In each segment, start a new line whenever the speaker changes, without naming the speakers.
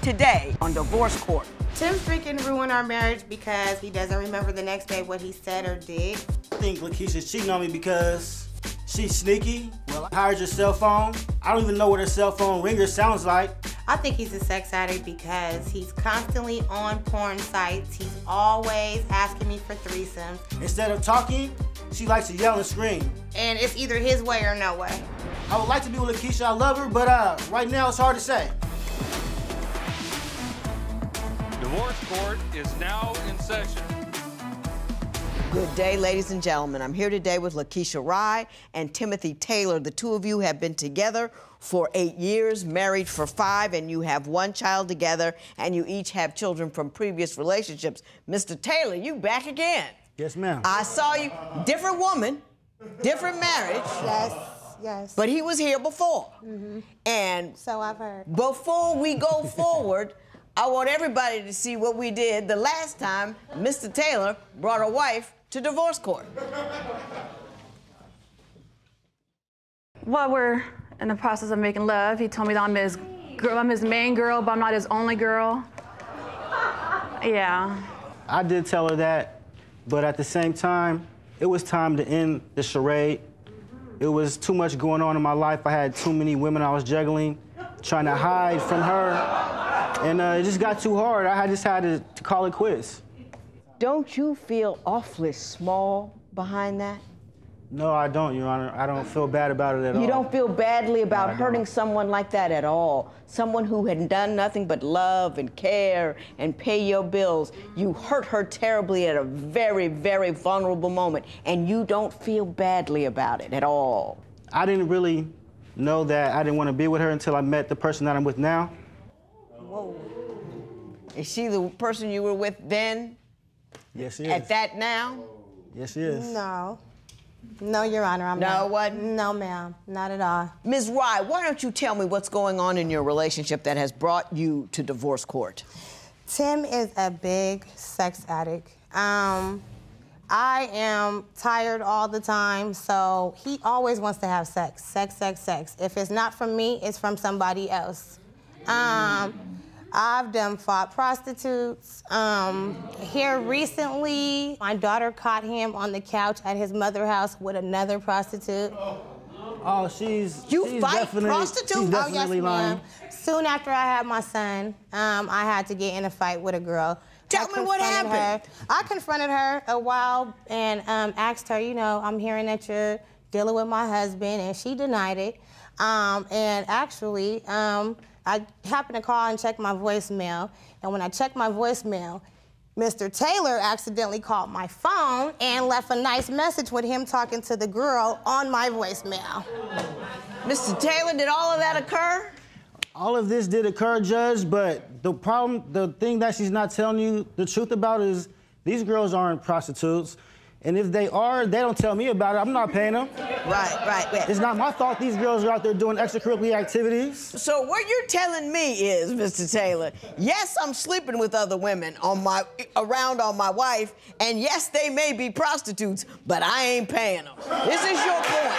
today on Divorce Court.
Tim's freaking ruined our marriage because he doesn't remember the next day what he said or did.
I think LaKeisha's cheating on me because she's sneaky. Well, I hired your cell phone. I don't even know what her cell phone ringer sounds like.
I think he's a sex addict because he's constantly on porn sites. He's always asking me for threesomes.
Instead of talking, she likes to yell and scream.
And it's either his way or no way.
I would like to be with LaKeisha, I love her, but right now it's hard to say.
Divorce Court is now in session.
Good day, ladies and gentlemen. I'm here today with LaKeisha Rye and Timothy Taylor. The two of you have been together for 8 years, married for 5, and you have 1 child together, and you each have children from previous relationships. Mr. Taylor, you back again.
Yes, ma'am.
I saw you, different woman, different marriage.
Yes, yes.
But he was here before. And
So I've heard.
before we go forward, I want everybody to see what we did the last time Mr. Taylor brought a wife to divorce court.
Well, we're in the process of making love. He told me that I'm his main girl, but I'm not his only girl. Yeah.
I did tell her that, but at the same time, it was time to end the charade. It was too much going on in my life. I had too many women I was juggling, trying to hide from her, and it just got too hard. I just had to call it quits.
Don't you feel awfully small behind that?
No, I don't, Your Honor. I don't feel bad about it at all.
You don't feel badly about
No, I
hurting
don't.
someone like that at all? Someone who had done nothing but love and care and pay your bills. You hurt her terribly at a very, very vulnerable moment, and you don't feel badly about it at all.
I didn't really know that I didn't want to be with her until I met the person that I'm with now.
Whoa. Is she the person you were with then?
Yes, she is.
At that now?
Yes, she is.
No. No, Your Honor, I'm not.
No, what?
No, ma'am, not at all.
Ms. Rye, why don't you tell me what's going on in your relationship that has brought you to divorce court?
Tim is a big sex addict. I am tired all the time, so he always wants to have sex. Sex, sex, sex. If it's not from me, it's from somebody else. I've done fought prostitutes. Here recently, my daughter caught him on the couch at his mother's house with another prostitute.
Oh, she's
fight
definitely,
prostitutes?
She's
Oh,
definitely
Yes,
lying.
ma'am. Soon after I had my son, I had to get in a fight with a girl.
Tell me what happened.
I confronted her a while and asked her, you know, I'm hearing that you're dealing with my husband, and she denied it. And actually, I happened to call and check my voicemail, and when I checked my voicemail, Mr. Taylor accidentally called my phone and left a nice message with him talking to the girl on my voicemail.
Mr. Taylor, did all of that occur?
All of this did occur, Judge, but the thing that she's not telling you the truth about is these girls aren't prostitutes. And if they are, they don't tell me about it. I'm not paying them.
Right.
It's not my fault these girls are out there doing extracurricular activities.
So what you're telling me is, Mr. Taylor, yes, I'm sleeping with other women around on my wife, and yes, they may be prostitutes, but I ain't paying them. This is your point.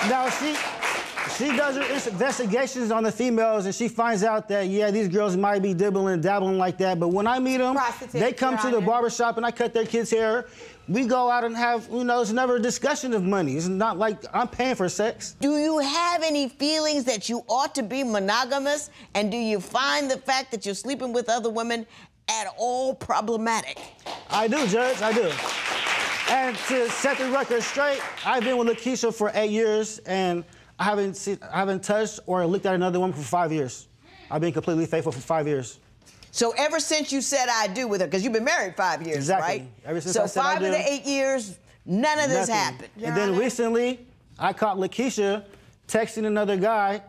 Now, she does her investigations on the females, and she finds out that, yeah, these girls might be dibbling and dabbling like that, but when I meet them, they come to the barbershop and I cut their kids' hair. We go out and have, you know, it's never a discussion of money. It's not like I'm paying for sex.
Do you have any feelings that you ought to be monogamous? And do you find the fact that you're sleeping with other women at all problematic?
I do, Judge, I do. And to set the record straight, I've been with LaKeisha for 8 years, and I haven't touched or looked at another woman for 5 years. I've been completely faithful for 5 years.
So ever since you said I do with her, because you've been married 5 years,
Exactly.
right?
Ever since
so
I said I
5
do.
of the 8 years, none of this happened.
And then recently, I caught LaKeisha texting another guy,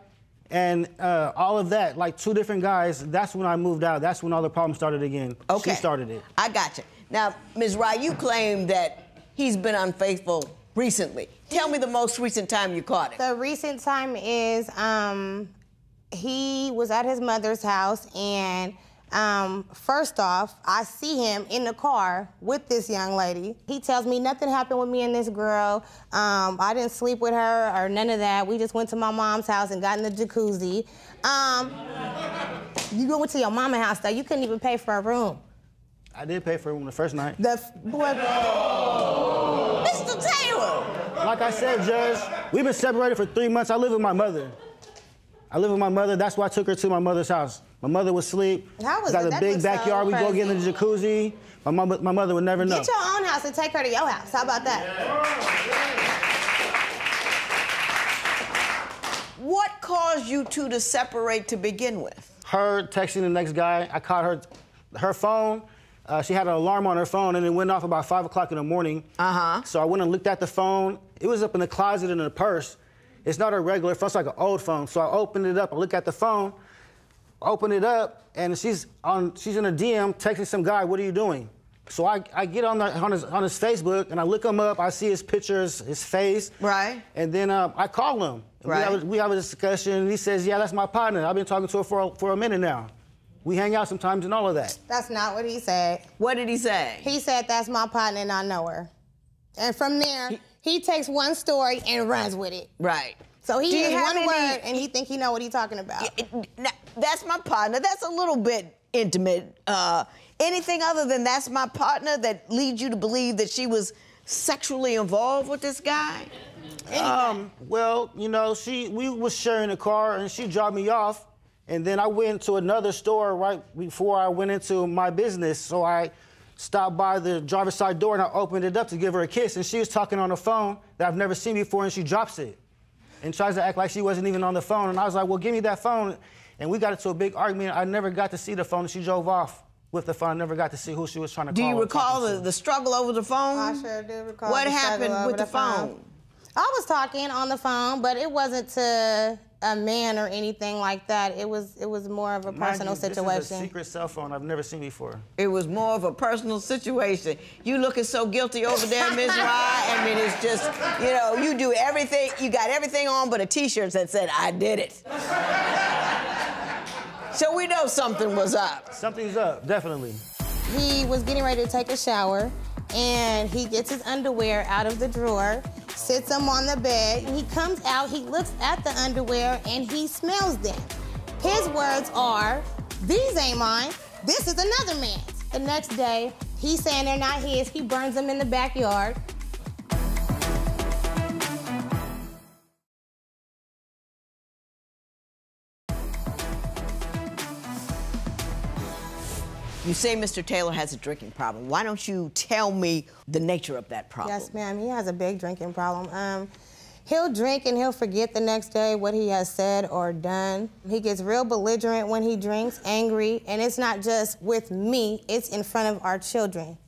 and all of that, like 2 different guys, that's when I moved out. That's when all the problems started again.
Okay.
She started it.
I got you. Now, Ms. Rye, you claim that he's been unfaithful recently. Tell me the most recent time you caught him.
The recent time is he was at his mother's house, and First off, I see him in the car with this young lady. He tells me nothing happened with me and this girl. I didn't sleep with her or none of that. We just went to my mom's house and got in the jacuzzi. You went to your mama's house, though. You couldn't even pay for a room.
I did pay for a room the first night.
Boy,
Mr. Taylor!
Like I said, Judge, we've been separated for 3 months. I live with my mother. That's why I took her to my mother's house. My mother would sleep.
How was
got
it?
a big backyard. We go get in the jacuzzi. My mother would never know.
Get your own house and take her to your house. How about that?
What caused you two to separate to begin with?
Her texting the next guy. I caught her phone. She had an alarm on her phone, and it went off about 5 o'clock in the morning. So I went and looked at the phone. It was up in the closet in the purse. It's not a regular phone, it's like an old phone. So I opened it up, I look at the phone, open it up, and she's in a DM texting some guy, "What are you doing?" So I get on his Facebook, and I look him up, I see his pictures, his face.
Right.
And then I call him.
Right.
We have a discussion, and he says, "Yeah, that's my partner. I've been talking to her for a minute now. We hang out sometimes and all of that."
That's not what he said.
What did he say?
He said, "That's my partner and I know her." And from there, he takes one story and runs with it.
Right.
So he hears one word and he think he know what he's talking about.
That's my partner. That's a little bit intimate. Anything other than that's my partner that leads you to believe that she was sexually involved with this guy?
Well, you know, we was sharing a car and she dropped me off, and then I went to another store right before I went into my business. So I stopped by the driver's side door and I opened it up to give her a kiss, and she was talking on the phone that I've never seen before, and she drops it and tries to act like she wasn't even on the phone. And I was like, "Well, give me that phone." And we got into a big argument. I never got to see the phone, and she drove off with the phone. I never got to see who she was trying to call.
Do you recall the struggle over the phone?
I sure do recall.
What happened with the phone?
I was talking on the phone, but it wasn't to a man or anything like that. It was more of a personal situation.
This is a secret cell phone I've never seen before.
It was more of a personal situation. You looking so guilty over there, Ms. Rye. I mean, it's just, you know, you do everything. You got everything on but a T-shirt that said, "I did it." So we know something was up.
Something's up, definitely.
He was getting ready to take a shower, and he gets his underwear out of the drawer, sits them on the bed, and he comes out, he looks at the underwear, and he smells them. His words are, "These ain't mine, this is another man's." The next day, he's saying they're not his, he burns them in the backyard.
You say Mr. Taylor has a drinking problem. Why don't you tell me the nature of that problem?
Yes, ma'am, he has a big drinking problem. He'll drink and he'll forget the next day what he has said or done. He gets real belligerent when he drinks, angry, and it's not just with me, it's in front of our children.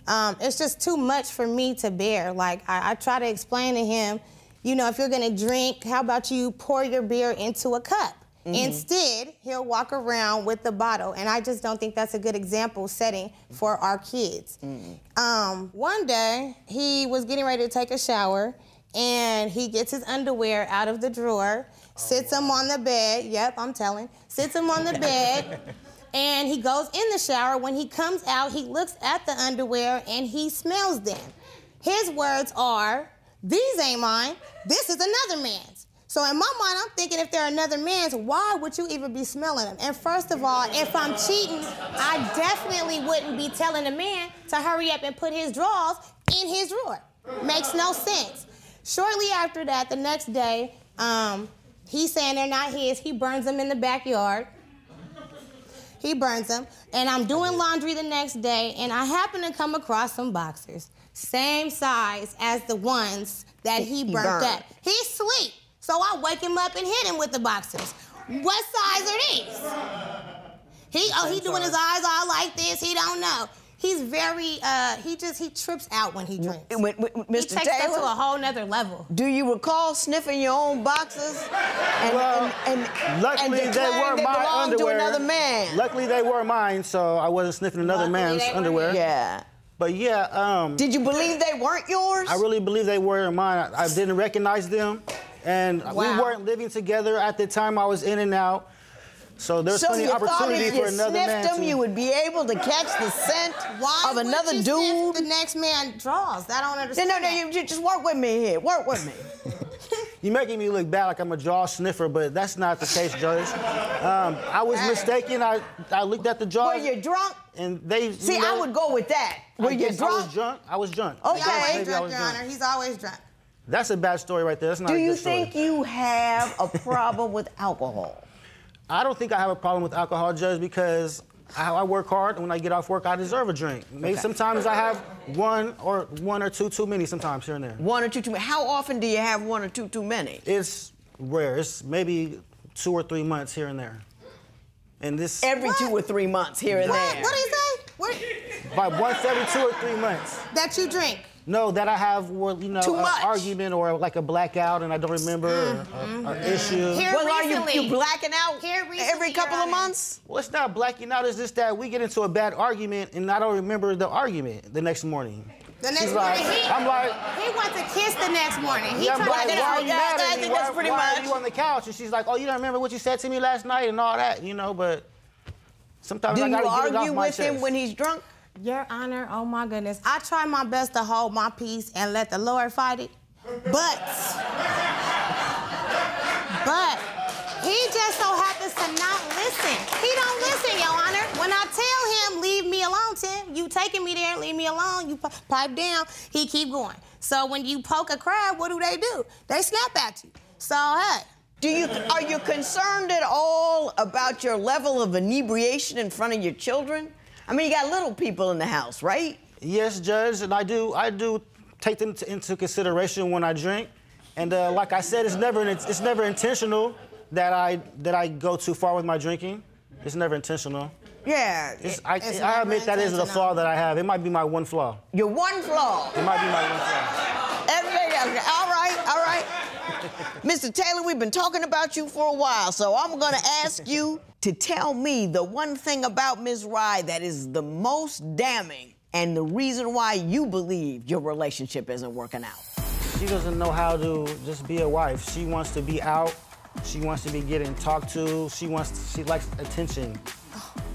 It's just too much for me to bear. Like, I try to explain to him, you know, if you're gonna drink, how about you pour your beer into a cup? Instead, he'll walk around with the bottle, and I just don't think that's a good example setting for our kids. One day, he was getting ready to take a shower, and he gets his underwear out of the drawer, sits them on the bed, yep, I'm telling, sits them on the bed, and he goes in the shower. When he comes out, he looks at the underwear, and he smells them. His words are, "These ain't mine, this is another man's." So in my mind, I'm thinking if they're another man's, why would you even be smelling them? And first of all, if I'm cheating, I definitely wouldn't be telling a man to hurry up and put his drawers in his drawer. Makes no sense. Shortly after that, the next day, he's saying they're not his. He burns them in the backyard. He burns them. And I'm doing laundry the next day, and I happen to come across some boxers, same size as the ones that he burnt up. He's asleep. So I wake him up and hit him with the boxers. What size are these? He doing his eyes all like this. He don't know. He's very, he trips out when he drinks.
Mr.
He takes that to a whole nother level.
Do you recall sniffing your own boxers and
luckily they were my underwear.
To another man?
Luckily they were mine, so I wasn't sniffing another man's underwear.
Yeah.
But yeah,
did you believe they weren't yours?
I really believe they were mine. I didn't recognize them. And we weren't living together at the time. I was in and out. So there's plenty of opportunity for another man
to... So you thought if you sniffed him, you would be able to catch the scent of another dude? Why would you sniff
the next man draws? I don't understand.
No, you just work with me here. Work with me.
You're making me look bad like I'm a jaw sniffer, but that's not the case, Judge. I was mistaken. I looked at the jaws.
Were you drunk?
And they...
See, I would go with that. Were you drunk?
I was drunk.
Okay.
He's always drunk, Your Honor. He's always drunk.
That's a bad story right there. That's not a good story.
Do you think you have a problem with alcohol?
I don't think I have a problem with alcohol, Judge, because I work hard, and when I get off work, I deserve a drink. Maybe sometimes I have one or two too many sometimes here and there.
One or two too many. How often do you have one or two too many?
It's rare. It's maybe 2 or 3 months here and there. And this...
Every 2 or 3 months here and there.
What do you say? What?
About once every 2 or 3 months.
That you drink?
No, that I have, you know, an argument or like a blackout and I don't remember an issue.
Well, are you blacking out every couple of months?
Well, it's not blacking out. It's just that we get into a bad argument and I don't remember the argument the next morning.
The next morning,
I'm like...
He wants to kiss the next morning.
I'm like, why are you mad at me?
I think that's pretty much.
Why are you on the couch? And she's like, oh, you don't remember what you said to me last night and all that, you know, but sometimes I gotta get it off my chest. Do you argue with him when he's drunk?
Your Honor, oh my goodness. I try my best to hold my peace and let the Lord fight it, but he just so happens to not listen. He don't listen, Your Honor. When I tell him, leave me alone, Tim, you taking me there, leave me alone, you pipe down, he keep going. So when you poke a crab, what do? They snap at you. So, hey.
Are you concerned at all about your level of inebriation in front of your children? I mean, you got little people in the house, right?
Yes, Judge, and I do take them into consideration when I drink. And like I said, it's never intentional that I go too far with my drinking. It's never intentional.
Yeah.
I admit that is a flaw that I have. It might be my one flaw.
Your one flaw?
It might be my one flaw.
All right. Mr. Taylor, we've been talking about you for a while, so I'm going to ask you to tell me the one thing about Ms. Rye that is the most damning and the reason why you believe your relationship isn't working out.
She doesn't know how to just be a wife. She wants to be out. She wants to be getting talked to. She likes attention.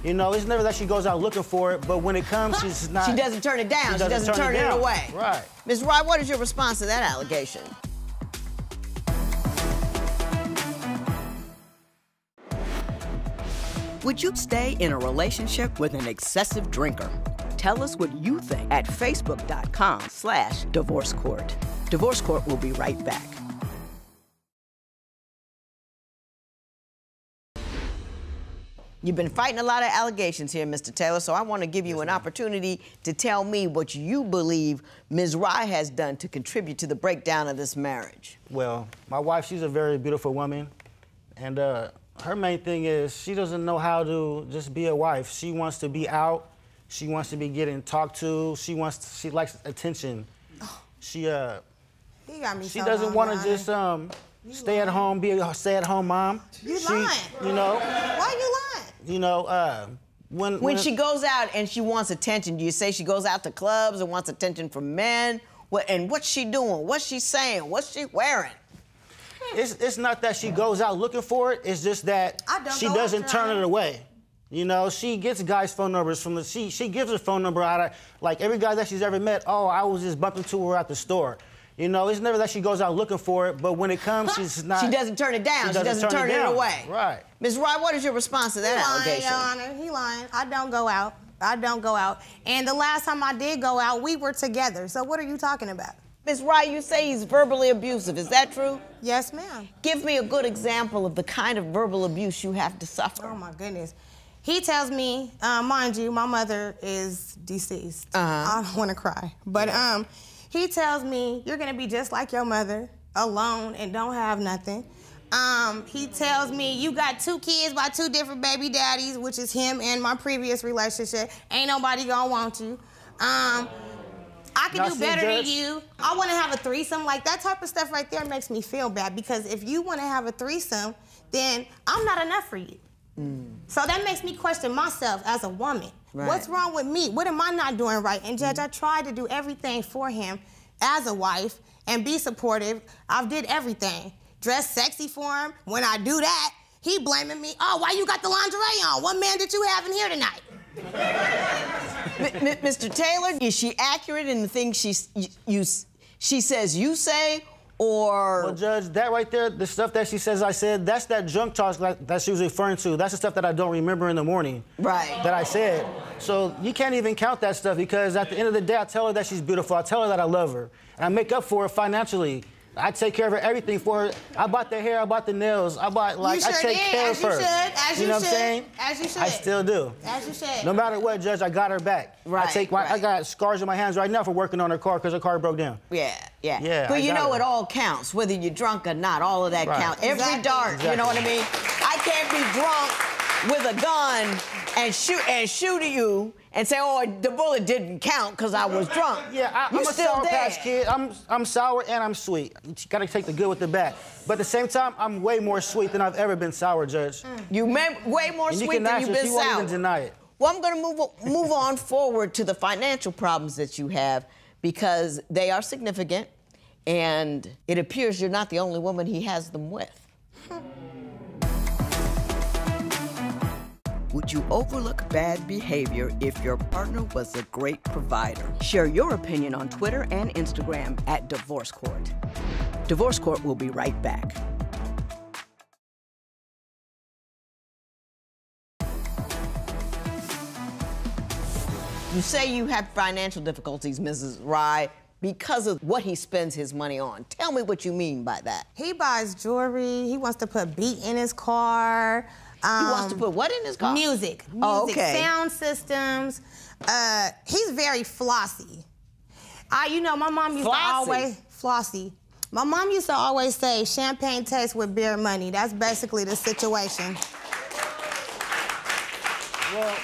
You know, it's never that she goes out looking for it, but when it comes, she's not...
She doesn't turn it down. She doesn't turn it away.
Right.
Ms. Rye, what is your response to that allegation?
Would you stay in a relationship with an excessive drinker? Tell us what you think at facebook.com/Divorce Court. Divorce Court will be right back.
You've been fighting a lot of allegations here, Mr. Taylor, so I want to give you an opportunity to tell me what you believe Ms. Rye has done to contribute to the breakdown of this marriage.
Well, my wife, she's a very beautiful woman, and her main thing is she doesn't know how to just be a wife. She wants to be out. She wants to be getting talked to. She likes attention. She doesn't want to just stay at home, be a stay-at-home mom.
You lying.
You know.
Why you lying?
You know, when
she goes out and she wants attention, do you say she goes out to clubs and wants attention from men? And what's she doing? What's she saying? What's she wearing?
It's not that she goes out looking for it. It's just that she doesn't turn it away. You know, she gets guys' phone numbers from she gives her phone number out of, like, every guy that she's ever met. Oh, I was just bumping into her at the store. You know, it's never that she goes out looking for it, but when it comes, she's not...
She doesn't turn it down. She doesn't turn it away.
Right.
Ms. Rye, what is your response to that allegation?
Your Honor, he lying. I don't go out. I don't go out. And the last time I did go out, we were together. So what are you talking about?
Ms. Rye, you say he's verbally abusive. Is that true?
Yes, ma'am.
Give me a good example of the kind of verbal abuse you have to suffer.
Oh, my goodness. He tells me, mind you, my mother is deceased. I don't want to cry. But he tells me, you're going to be just like your mother, alone and don't have nothing. He tells me, you got 2 kids by 2 different baby daddies, which is him and my previous relationship. Ain't nobody going to want you. I can do better than you. I want to have a threesome. Like, that type of stuff right there makes me feel bad, because if you want to have a threesome, then I'm not enough for you. So that makes me question myself as a woman. Right. What's wrong with me? What am I not doing right? And Judge, I tried to do everything for him as a wife and be supportive. I did everything. Dress sexy for him when I do that. He blaming me. Oh, why you got the lingerie on? What man did you have in here tonight?
Mr. Taylor, is she accurate in the things she says you say, or?
Well, Judge, that right there, the stuff that she says I said, that's that junk talk that she was referring to. That's the stuff that I don't remember in the morning.
Right.
That I said. So you can't even count that stuff because at the end of the day, I tell her that she's beautiful. I tell her that I love her. And I make up for her financially. I take care of her, everything for her. I bought the hair, I bought the nails, I bought, like, I take care of her.
As you
know what I'm
should.
saying?
As you should.
I still do.
As you should.
No matter what, Judge, I got her back.
Right,
I got scars on my hands right now for working on her car because her car broke down.
Yeah.
Yeah,
but you know,
her.
it all counts, whether you're drunk or not. All of that counts. Every dart, you know what I mean? I can't be drunk with a gun and shoot at you and say, oh, the bullet didn't count because I was drunk.
Yeah, I'm a Sour Patch Kid. I'm sour and I'm sweet. You gotta take the good with the bad. But at the same time, I'm way more sweet than I've ever been sour, Judge.
You way more sweet than you've been
she won't
sour.
even deny it.
Well, I'm gonna move on forward to the financial problems that you have because they are significant and it appears you're not the only woman he has them with.
Would you overlook bad behavior if your partner was a great provider? Share your opinion on Twitter and Instagram at Divorce Court. Divorce Court will be right back.
You say you have financial difficulties, Mrs. Rye, because of what he spends his money on. Tell me what you mean by that.
He buys jewelry. He wants to put beat in his car.
He wants to put what in his car?
Music.
Oh, okay.
Sound systems. He's very flossy. You know, my mom used to always... Flossy. My mom used to always say, champagne tastes with beer money. That's basically the situation.
Well,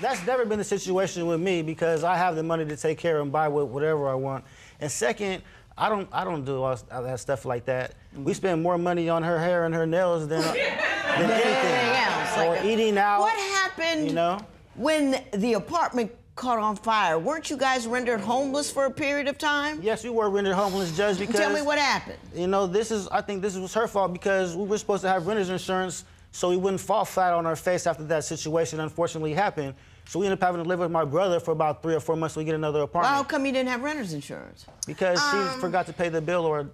that's never been the situation with me because I have the money to take care of and buy whatever I want. And second, I don't do all that stuff like that. We spend more money on her hair and her nails than anything else. Or eating out.
What happened when the apartment caught on fire? Weren't you guys rendered homeless for a period of time?
Yes, we were rendered homeless, Judge, because...
Tell me what happened.
You know, I think this was her fault because we were supposed to have renter's insurance so we wouldn't fall flat on our face after that situation unfortunately happened. So we ended up having to live with my brother for about 3 or 4 months so we get another apartment.
Well, how come you didn't have renter's insurance?
Because she forgot to pay the bill or,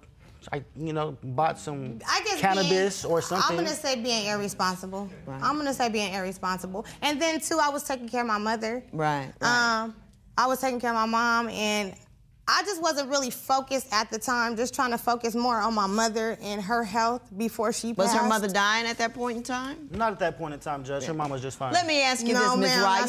bought some cannabis or something.
I'm gonna say being irresponsible. Right. I'm gonna say being irresponsible. And then too, I was taking care of my mother.
Right.
I was taking care of my mom and I just wasn't really focused at the time, just trying to focus more on my mother and her health before she passed.
Was her mother dying at that point in time?
Not at that point in time, Judge. Her mom was just fine.
Let me ask you this, Ms. Rye.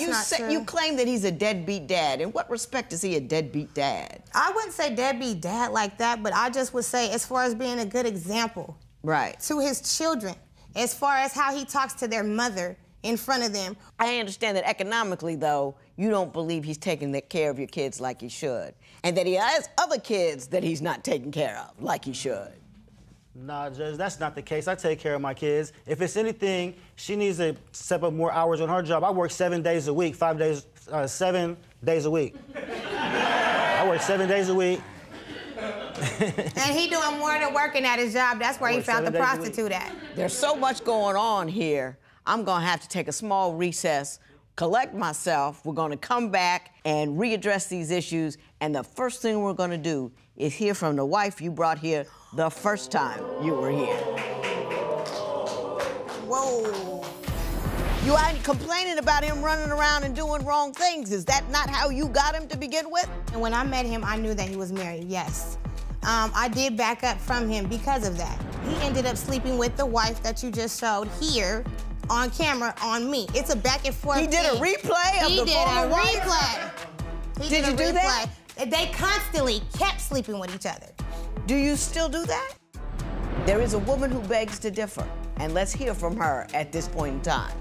You
true.
claim that he's a deadbeat dad. In what respect is he a deadbeat dad?
I wouldn't say deadbeat dad like that, but I just would say as far as being a good example to his children, as far as how he talks to their mother in front of them.
I understand that economically, though, you don't believe he's taking care of your kids like he should, and that he has other kids that he's not taking care of like he should.
Nah, Judge, that's not the case. I take care of my kids. If it's anything, she needs to step up more hours on her job. I work 7 days a week, 7 days a week. I work 7 days a week.
And he doing more than working at his job. That's where he found the prostitute at.
There's so much going on here. I'm gonna have to take a small recess, collect myself. We're gonna come back and readdress these issues. And the first thing we're gonna do is hear from the wife you brought here the first time you were here.
Whoa.
You ain't complaining about him running around and doing wrong things. Is that not how you got him to begin with?
And when I met him, I knew that he was married, yes. I did back up from him because of that. He ended up sleeping with the wife that you just showed here on camera on me. It's a back and forth
He did a replay of the former wife?
He did a replay.
Did you do that?
They constantly kept sleeping with each other.
Do you still do that? There is a woman who begs to differ, and let's hear from her at this point in time.